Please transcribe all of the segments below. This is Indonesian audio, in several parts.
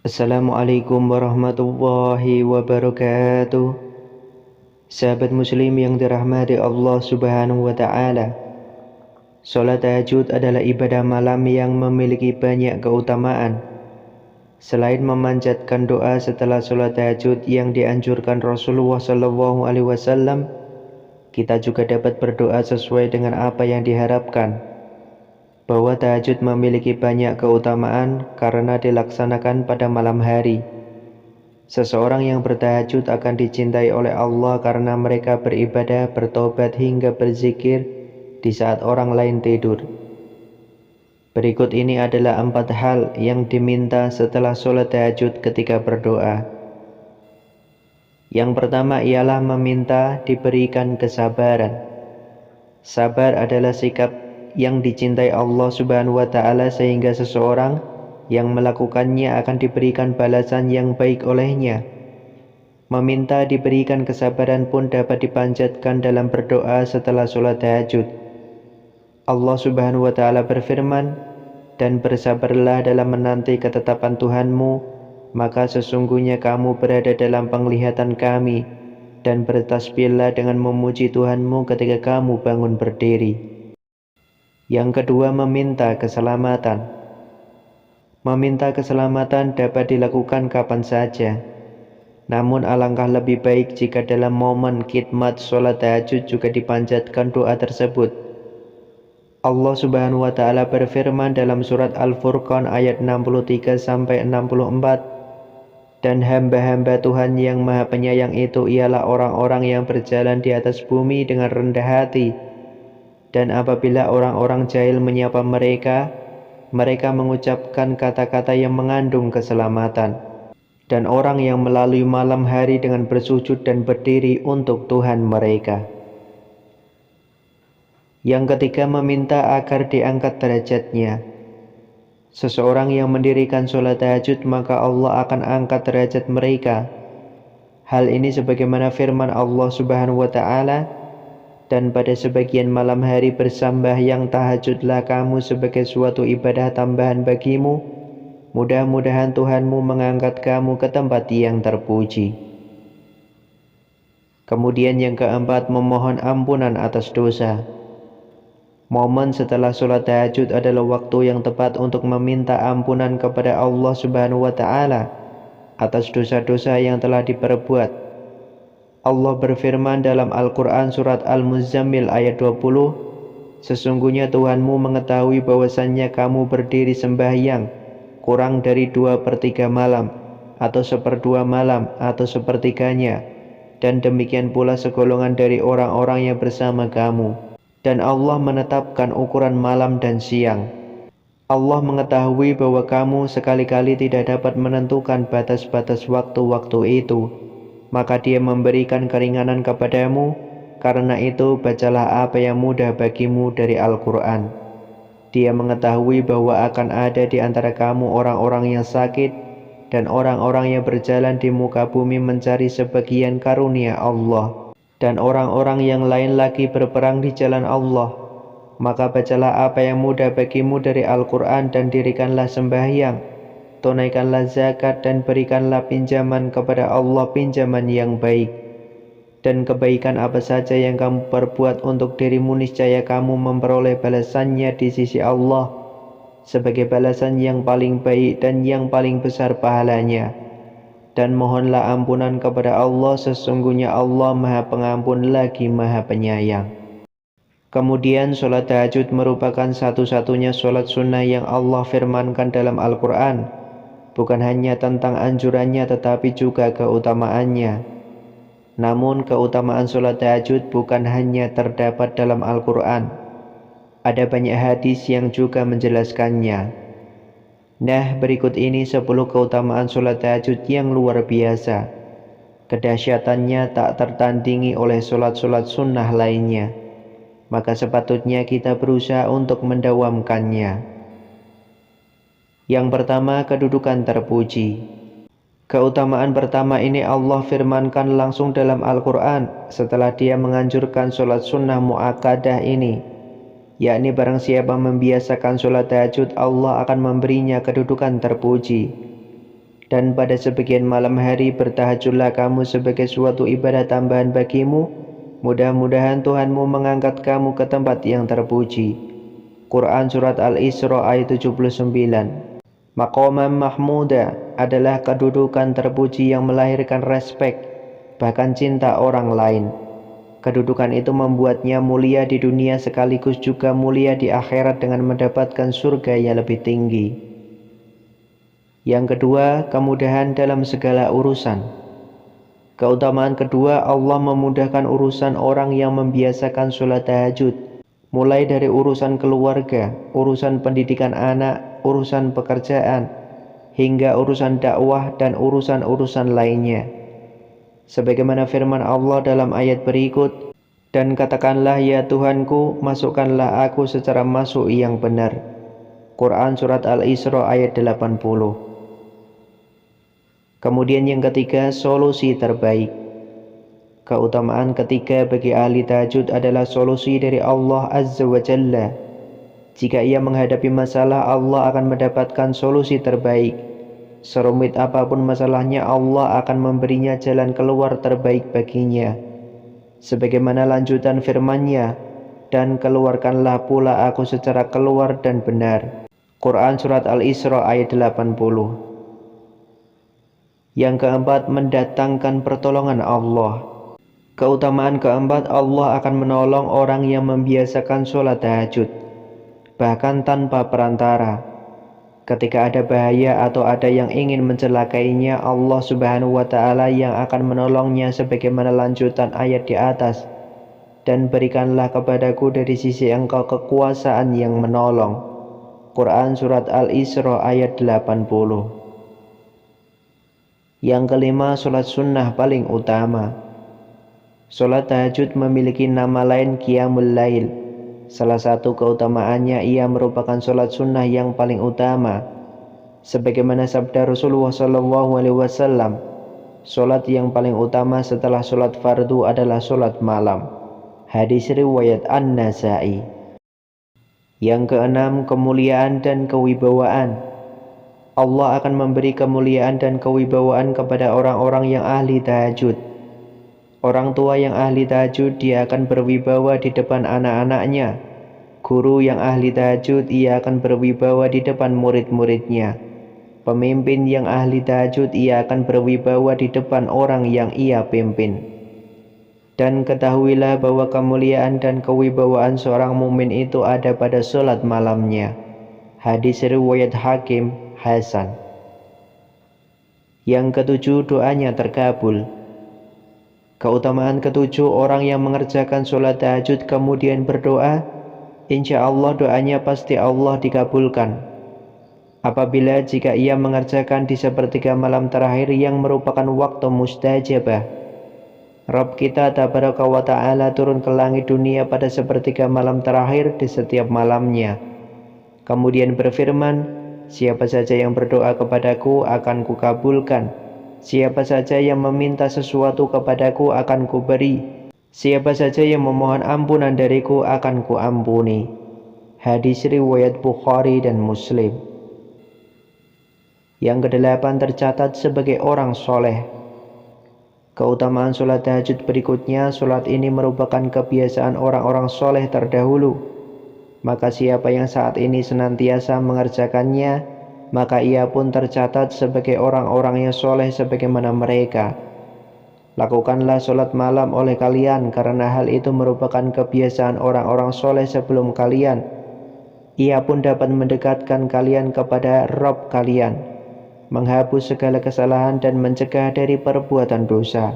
Assalamualaikum warahmatullahi wabarakatuh. Sahabat muslim yang dirahmati Allah subhanahu wa ta'ala, salat tahajud adalah ibadah malam yang memiliki banyak keutamaan. Selain memanjatkan doa setelah salat tahajud yang dianjurkan Rasulullah SAW, kita juga dapat berdoa sesuai dengan apa yang diharapkan. Bahwa tahajud memiliki banyak keutamaan karena dilaksanakan pada malam hari. Seseorang yang bertahajud akan dicintai oleh Allah karena mereka beribadah, bertobat hingga berzikir di saat orang lain tidur. Berikut ini adalah 4 hal yang diminta setelah sholat tahajud ketika berdoa. Yang pertama ialah meminta diberikan kesabaran. Sabar adalah sikap yang dicintai Allah subhanahu wa ta'ala sehingga seseorang yang melakukannya akan diberikan balasan yang baik olehnya. Meminta diberikan kesabaran pun dapat dipanjatkan dalam berdoa setelah sholat tahajud. Allah subhanahu wa ta'ala berfirman, "Dan bersabarlah dalam menanti ketetapan Tuhanmu, maka sesungguhnya kamu berada dalam penglihatan kami, dan bertasbihlah dengan memuji Tuhanmu ketika kamu bangun berdiri." Yang kedua, meminta keselamatan. Meminta keselamatan dapat dilakukan kapan saja. Namun alangkah lebih baik jika dalam momen khidmat sholat tahajud juga dipanjatkan doa tersebut. Allah subhanahu wa ta'ala berfirman dalam surat Al-Furqan ayat 63-64, "Dan hamba-hamba Tuhan yang maha penyayang itu ialah orang-orang yang berjalan di atas bumi dengan rendah hati. Dan apabila orang-orang jahil menyapa mereka, mereka mengucapkan kata-kata yang mengandung keselamatan. Dan orang yang melalui malam hari dengan bersujud dan berdiri untuk Tuhan mereka." Yang ketiga, meminta agar diangkat derajatnya. Seseorang yang mendirikan sholat tahajud, maka Allah akan angkat derajat mereka. Hal ini sebagaimana firman Allah subhanahu wa ta'ala, "Dan pada sebagian malam hari bersambahyang tahajudlah kamu sebagai suatu ibadah tambahan bagimu. Mudah-mudahan Tuhanmu mengangkat kamu ke tempat yang terpuji." Kemudian yang keempat, memohon ampunan atas dosa. Momen setelah sholat tahajud adalah waktu yang tepat untuk meminta ampunan kepada Allah subhanahu wa ta'ala atas dosa-dosa yang telah diperbuat. Allah berfirman dalam Al-Quran surat Al-Muzammil ayat 20, "Sesungguhnya Tuhanmu mengetahui bahwasannya kamu berdiri sembahyang kurang dari 2/3 malam, atau 1/2 malam, atau sepertiganya, dan demikian pula segolongan dari orang-orang yang bersama kamu. Dan Allah menetapkan ukuran malam dan siang. Allah mengetahui bahwa kamu sekali-kali tidak dapat menentukan batas-batas waktu-waktu itu. Maka Dia memberikan keringanan kepadamu. Karena itu bacalah apa yang mudah bagimu dari Al-Quran. Dia mengetahui bahwa akan ada di antara kamu orang-orang yang sakit dan orang-orang yang berjalan di muka bumi mencari sebagian karunia Allah, dan orang-orang yang lain lagi berperang di jalan Allah. Maka bacalah apa yang mudah bagimu dari Al-Quran dan dirikanlah sembahyang. Tunaikanlah zakat dan berikanlah pinjaman kepada Allah pinjaman yang baik. Dan kebaikan apa saja yang kamu perbuat untuk dirimu niscaya kamu memperoleh balasannya di sisi Allah sebagai balasan yang paling baik dan yang paling besar pahalanya. Dan mohonlah ampunan kepada Allah, sesungguhnya Allah maha pengampun lagi maha penyayang." Kemudian sholat tahajud merupakan satu-satunya sholat sunnah yang Allah firmankan dalam Al-Quran. Bukan hanya tentang anjurannya tetapi juga keutamaannya. Namun keutamaan sholat tahajud bukan hanya terdapat dalam Al-Quran. Ada banyak hadis yang juga menjelaskannya. Nah, berikut ini 10 keutamaan sholat tahajud yang luar biasa. Kedahsyatannya tak tertandingi oleh sholat-sholat sunnah lainnya. Maka sepatutnya kita berusaha untuk mendawamkannya. Yang pertama, kedudukan terpuji. Keutamaan pertama ini Allah firmankan langsung dalam Al-Quran setelah Dia menganjurkan sholat sunnah mu'akkadah ini, yakni barang siapa membiasakan sholat tahajud, Allah akan memberinya kedudukan terpuji. Dan pada sebagian malam hari bertahajudlah kamu sebagai suatu ibadah tambahan bagimu. Mudah-mudahan Tuhanmu mengangkat kamu ke tempat yang terpuji. Quran Surat Al-Isra ayat 79. Maqaman mahmuda adalah kedudukan terpuji yang melahirkan respek, bahkan cinta orang lain. Kedudukan itu membuatnya mulia di dunia sekaligus juga mulia di akhirat dengan mendapatkan surga yang lebih tinggi. Yang kedua, kemudahan dalam segala urusan. Keutamaan kedua, Allah memudahkan urusan orang yang membiasakan sholat tahajud. Mulai dari urusan keluarga, urusan pendidikan anak, urusan pekerjaan, hingga urusan dakwah dan urusan-urusan lainnya. Sebagaimana firman Allah dalam ayat berikut, dan katakanlah ya Tuhanku, masukkanlah aku secara masuk yang benar. Quran Surat Al-Isra ayat 80. Kemudian yang ketiga, solusi terbaik. Keutamaan ketiga bagi ahli tahajud adalah solusi dari Allah Azza wa Jalla. Jika ia menghadapi masalah, Allah akan mendapatkan solusi terbaik. Serumit apapun masalahnya, Allah akan memberinya jalan keluar terbaik baginya. Sebagaimana lanjutan firman-Nya, dan keluarkanlah pula aku secara keluar dan benar. Quran Surat Al-Isra ayat 80. Yang keempat, mendatangkan pertolongan Allah. Keutamaan keempat, Allah akan menolong orang yang membiasakan sholat tahajud, bahkan tanpa perantara. Ketika ada bahaya atau ada yang ingin mencelakainya, Allah Subhanahu wa Ta'ala yang akan menolongnya sebagaimana lanjutan ayat di atas. Dan berikanlah kepadaku dari sisi Engkau kekuasaan yang menolong. Quran Surat Al-Isra ayat 80. Yang kelima, sholat sunnah paling utama. Sholat tahajud memiliki nama lain Qiyamul Lail. Salah satu keutamaannya ia merupakan sholat sunnah yang paling utama. Sebagaimana sabda Rasulullah SAW, sholat yang paling utama setelah sholat fardu adalah sholat malam. Hadis riwayat An-Nasa'i. Yang keenam, kemuliaan dan kewibawaan. Allah akan memberi kemuliaan dan kewibawaan kepada orang-orang yang ahli tahajud. Orang tua yang ahli tahajud, dia akan berwibawa di depan anak-anaknya. Guru yang ahli tahajud, ia akan berwibawa di depan murid-muridnya. Pemimpin yang ahli tahajud, ia akan berwibawa di depan orang yang ia pimpin. Dan ketahuilah bahwa kemuliaan dan kewibawaan seorang mukmin itu ada pada sholat malamnya. Hadis riwayat Hakim Hasan. Yang ketujuh, doanya terkabul. Keutamaan ketujuh, orang yang mengerjakan sholat tahajud kemudian berdoa, insya Allah doanya pasti Allah dikabulkan. Apabila jika ia mengerjakan di sepertiga malam terakhir yang merupakan waktu mustajabah. Rabb kita tabaraka wa ta'ala turun ke langit dunia pada sepertiga malam terakhir di setiap malamnya. Kemudian berfirman, siapa saja yang berdoa kepadaku akan kukabulkan. Siapa saja yang meminta sesuatu kepadaku akan kuberi. Siapa saja yang memohon ampunan dariku akan kuampuni. Hadis riwayat Bukhari dan Muslim. Yang kedelapan, tercatat sebagai orang soleh. Keutamaan sholat tahajud berikutnya, sholat ini merupakan kebiasaan orang-orang soleh terdahulu. Maka siapa yang saat ini senantiasa mengerjakannya, maka ia pun tercatat sebagai orang-orang yang soleh sebagaimana mereka. Lakukanlah sholat malam oleh kalian, karena hal itu merupakan kebiasaan orang-orang soleh sebelum kalian. Ia pun dapat mendekatkan kalian kepada Rabb kalian, menghapus segala kesalahan dan mencegah dari perbuatan dosa.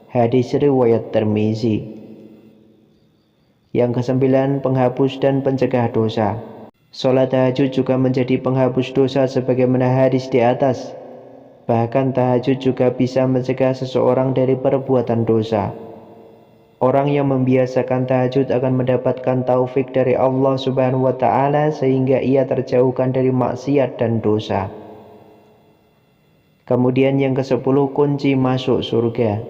Hadis riwayat Tirmizi. Yang kesembilan, penghapus dan pencegah dosa. Sholat tahajud juga menjadi penghapus dosa sebagaimana hadis di atas. Bahkan tahajud juga bisa mencegah seseorang dari perbuatan dosa. Orang yang membiasakan tahajud akan mendapatkan taufik dari Allah Subhanahu wa Ta'ala sehingga ia terjauhkan dari maksiat dan dosa. Kemudian yang ke-10, kunci masuk surga.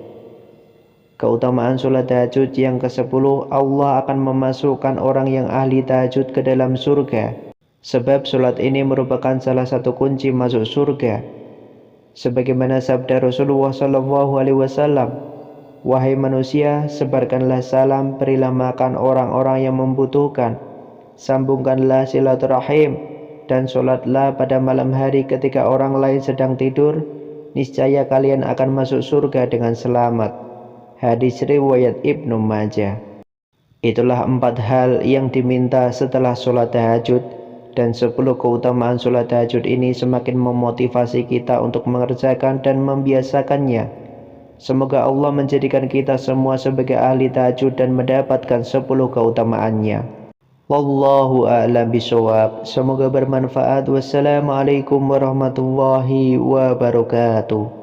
Keutamaan sholat tahajud yang ke-10, Allah akan memasukkan orang yang ahli tahajud ke dalam surga. Sebab sholat ini merupakan salah satu kunci masuk surga. Sebagaimana sabda Rasulullah sallallahu alaihi wasallam, "Wahai manusia, sebarkanlah salam, berilah makan orang-orang yang membutuhkan, sambungkanlah silaturahim, dan sholatlah pada malam hari ketika orang lain sedang tidur, niscaya kalian akan masuk surga dengan selamat." Hadis riwayat Ibnu Majah. Itulah 4 hal yang diminta setelah sholat tahajud, dan 10 keutamaan sholat tahajud ini semakin memotivasi kita untuk mengerjakan dan membiasakannya. Semoga Allah menjadikan kita semua sebagai ahli tahajud dan mendapatkan 10 keutamaannya. Wallahu a'lam bishawab. Semoga bermanfaat. Wassalamualaikum warahmatullahi wabarakatuh.